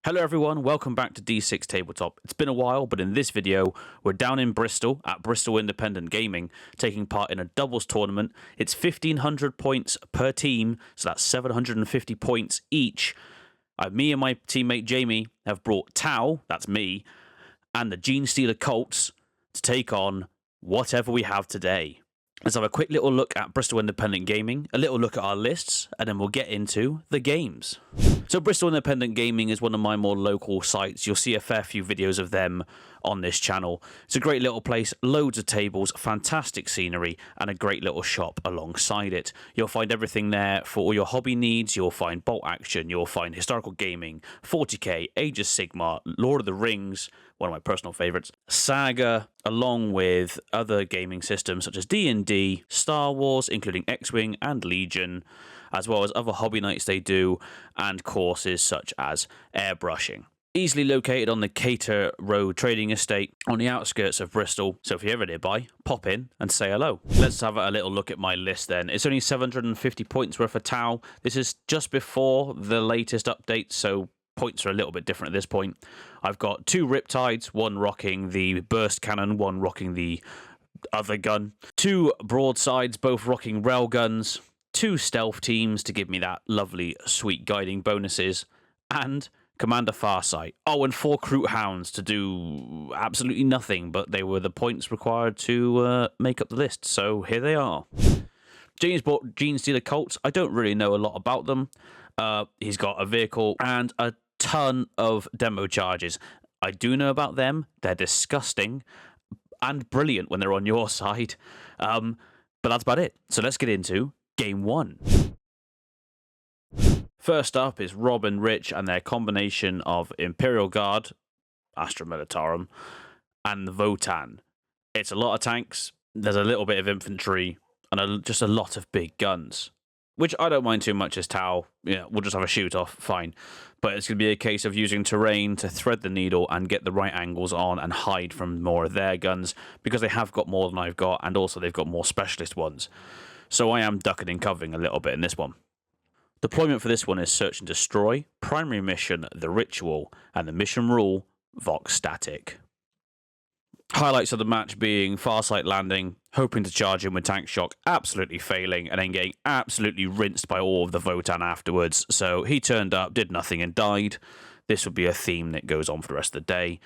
Hello everyone, welcome back to D6 Tabletop. It's been a while, but in this video, we're down in Bristol at Bristol Independent Gaming, taking part in a doubles tournament. It's 1,500 points per team, so that's 750 points each. Me and my teammate Jamie have brought Tau, that's me, and the Gene Stealer Colts to take on whatever we have today. Let's have a quick little look at Bristol Independent Gaming, a little look at our lists, and then we'll get into the games. So Bristol Independent Gaming is one of my more local sites. You'll see a fair few videos of them on this channel. It's a great little place, loads of tables, fantastic scenery, and a great little shop alongside it. You'll find everything there for all your hobby needs. You'll find bolt action, you'll find historical gaming, 40k, Age of Sigmar, Lord of the Rings, one of my personal favorites, Saga, along with other gaming systems such as D&D, Star Wars, including X-Wing and Legion, as well as other hobby nights they do, and courses such as airbrushing. Easily located on the Cater Road Trading Estate on the outskirts of Bristol, so if you're ever nearby, pop in and say hello. Let's have a little look at my list then. It's only 750 points worth of Tau. This is just before the latest update, so points are a little bit different at this point. I've got 2 Riptides, one rocking the burst cannon, one rocking the other gun, 2 broadsides, both rocking rail guns, 2 stealth teams to give me that lovely, sweet guiding bonuses, and Commander Farsight. Oh, and 4 Kroot Hounds to do absolutely nothing, but they were the points required to make up the list, so here they are. James bought Gene Stealer Colts. I don't really know a lot about them. He's got a vehicle and a ton of demo charges. I do know about them. They're disgusting and brilliant when they're on your side. But that's about it. So let's get into Game 1. First up is Rob and Rich and their combination of Imperial Guard, Astra Militarum, and the Votan. It's a lot of tanks, there's a little bit of infantry, and just a lot of big guns, which I don't mind too much as Tau. Yeah, we'll just have a shoot-off, fine. But it's going to be a case of using terrain to thread the needle and get the right angles on and hide from more of their guns, because they have got more than I've got, and also they've got more specialist ones. So I am ducking and covering a little bit in this one. Deployment for this one is Search and Destroy, Primary Mission, The Ritual, and the mission rule, Vox Static. Highlights of the match being Farsight landing, hoping to charge in with Tank Shock, absolutely failing, and then getting absolutely rinsed by all of the Votan afterwards. So he turned up, did nothing, and died. This would be a theme that goes on for the rest of the day.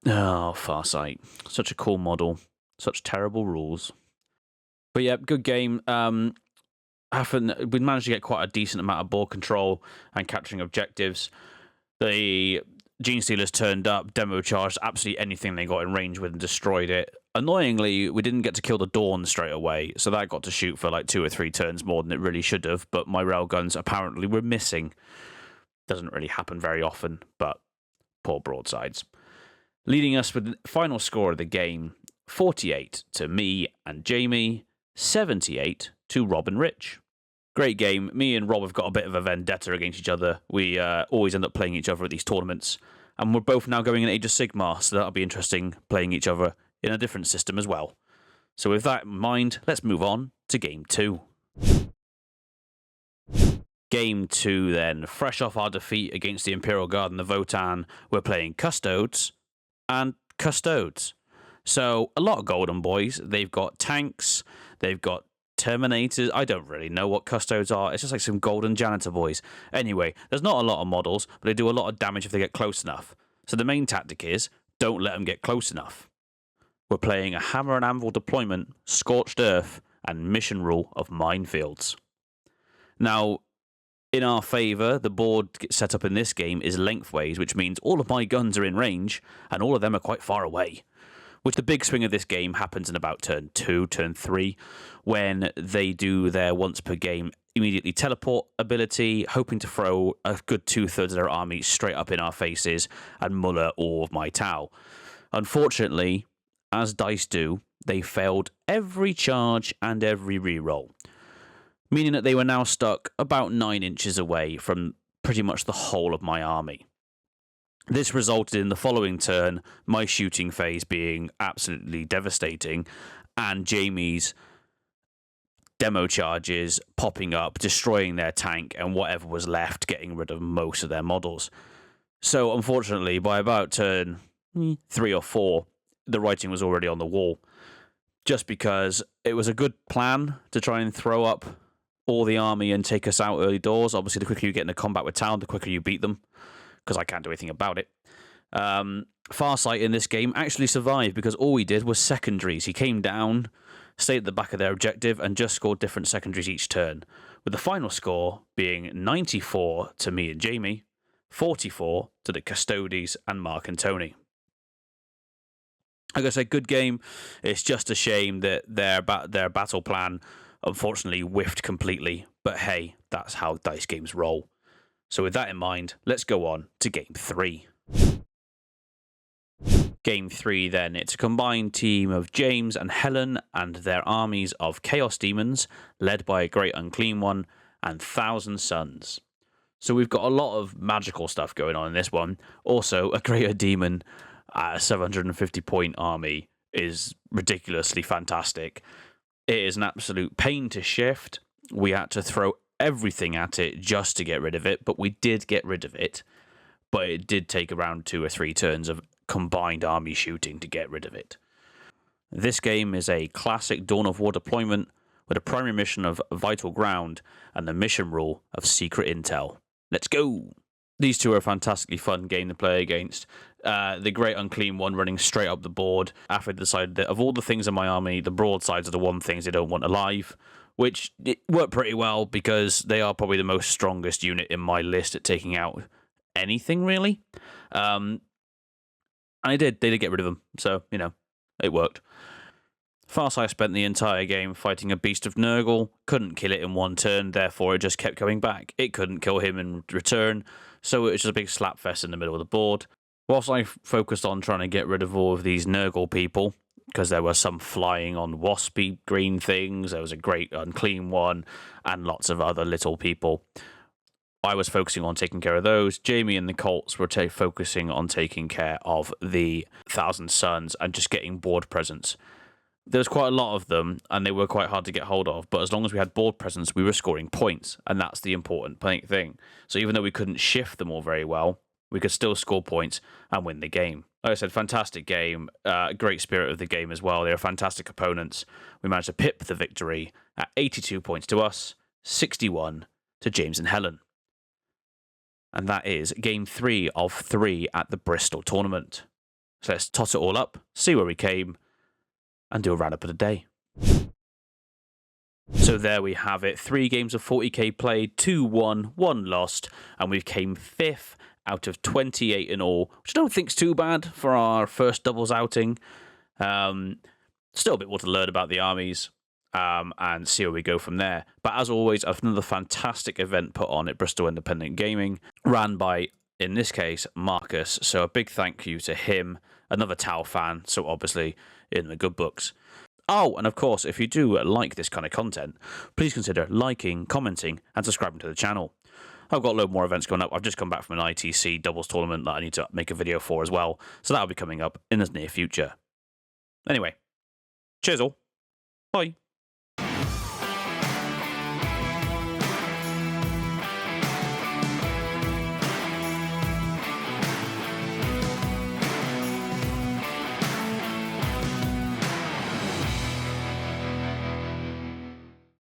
Farsight. Such a cool model. Such terrible rules. But yeah, good game. We managed to get quite a decent amount of ball control and capturing objectives. The Gene Stealers turned up, demo charged absolutely anything they got in range with and destroyed it. Annoyingly, we didn't get to kill the Dawn straight away, so that got to shoot for like 2 or 3 turns more than it really should have, but my railguns apparently were missing. Doesn't really happen very often, but poor broadsides. Leading us with the final score of the game, 48 to me and Jamie, 78 to Rob and Rich. Great game. Me and Rob have got a bit of a vendetta against each other. We always end up playing each other at these tournaments. And we're both now going in Age of Sigmar, so that'll be interesting playing each other in a different system as well. So with that in mind, let's move on to Game 2. Game 2 then. Fresh off our defeat against the Imperial Guard and the Votan, we're playing Custodes and Custodes. So a lot of Golden Boys. They've got tanks, they've got Terminators. I don't really know what Custodes are. It's just like some golden janitor boys. Anyway, there's not a lot of models, but they do a lot of damage if they get close enough. So the main tactic is, don't let them get close enough. We're playing a Hammer and Anvil deployment, Scorched Earth, and mission rule of Minefields. Now, in our favour, the board set up in this game is lengthways, which means all of my guns are in range, and all of them are quite far away. Which the big swing of this game happens in about turn 2, turn 3, when they do their once per game immediately teleport ability, hoping to throw a good 2/3 of their army straight up in our faces and muller all of my Tau. Unfortunately, as dice do, they failed every charge and every reroll, meaning that they were now stuck about 9 inches away from pretty much the whole of my army. This resulted in the following turn, my shooting phase being absolutely devastating, and Jamie's demo charges popping up, destroying their tank, and whatever was left, getting rid of most of their models. So unfortunately, by about turn 3 or 4, the writing was already on the wall. Just because it was a good plan to try and throw up all the army and take us out early doors. Obviously, the quicker you get into combat with town, the quicker you beat them, because I can't do anything about it. Farsight in this game actually survived because all he did was secondaries. He came down, stayed at the back of their objective, and just scored different secondaries each turn, with the final score being 94 to me and Jamie, 44 to the Custodes and Mark and Tony. Like I said, good game. It's just a shame that their battle plan unfortunately whiffed completely. But hey, that's how dice games roll. So with that in mind, let's go on to Game 3. Game 3 then, it's a combined team of James and Helen and their armies of Chaos Demons, led by a Great Unclean One and 1,000 Suns. So we've got a lot of magical stuff going on in this one. Also, a Greater Demon at a 750 point army is ridiculously fantastic. It is an absolute pain to shift. We had to throw everything at it just to get rid of it, but we did get rid of it. But it did take around 2 or 3 turns of combined army shooting to get rid of it. This game is a classic Dawn of War deployment with a primary mission of Vital Ground and the mission rule of Secret Intel. Let's go! These two are a fantastically fun game to play against. The Great Unclean One running straight up the board after I decided that of all the things in my army, the broadsides are the one things they don't want alive, which it worked pretty well because they are probably the most strongest unit in my list at taking out anything, really. And they did get rid of them, so, you know, it worked. Farsight spent the entire game fighting a beast of Nurgle, couldn't kill it in one turn, therefore it just kept coming back. It couldn't kill him in return, so it was just a big slapfest in the middle of the board. Whilst I focused on trying to get rid of all of these Nurgle people, because there were some flying on waspy green things, there was a Great Unclean One, and lots of other little people, I was focusing on taking care of those. Jamie and the Colts were focusing on taking care of the 1,000 Suns and just getting board presence. There was quite a lot of them, and they were quite hard to get hold of, but as long as we had board presence, we were scoring points, and that's the important thing. So even though we couldn't shift them all very well, we could still score points and win the game. Like I said, fantastic game, great spirit of the game as well. They were fantastic opponents. We managed to pip the victory at 82 points to us, 61 to James and Helen. And that is Game 3 of 3 at the Bristol tournament. So let's tot it all up, see where we came, and do a roundup of the day. So there we have it. 3 games of 40k played, 2 won, 1 lost, and we came 5th out of 28 in all, which I don't think's too bad for our first doubles outing. Still a bit more to learn about the armies. And see where we go from there. But as always, another fantastic event put on at Bristol Independent Gaming, ran by, in this case, Marcus. So a big thank you to him, another Tau fan, so obviously in the good books. Oh, and of course, if you do like this kind of content, please consider liking, commenting, and subscribing to the channel. I've got a load more events coming up. I've just come back from an ITC doubles tournament that I need to make a video for as well, so that'll be coming up in the near future. Anyway, cheers all. Bye.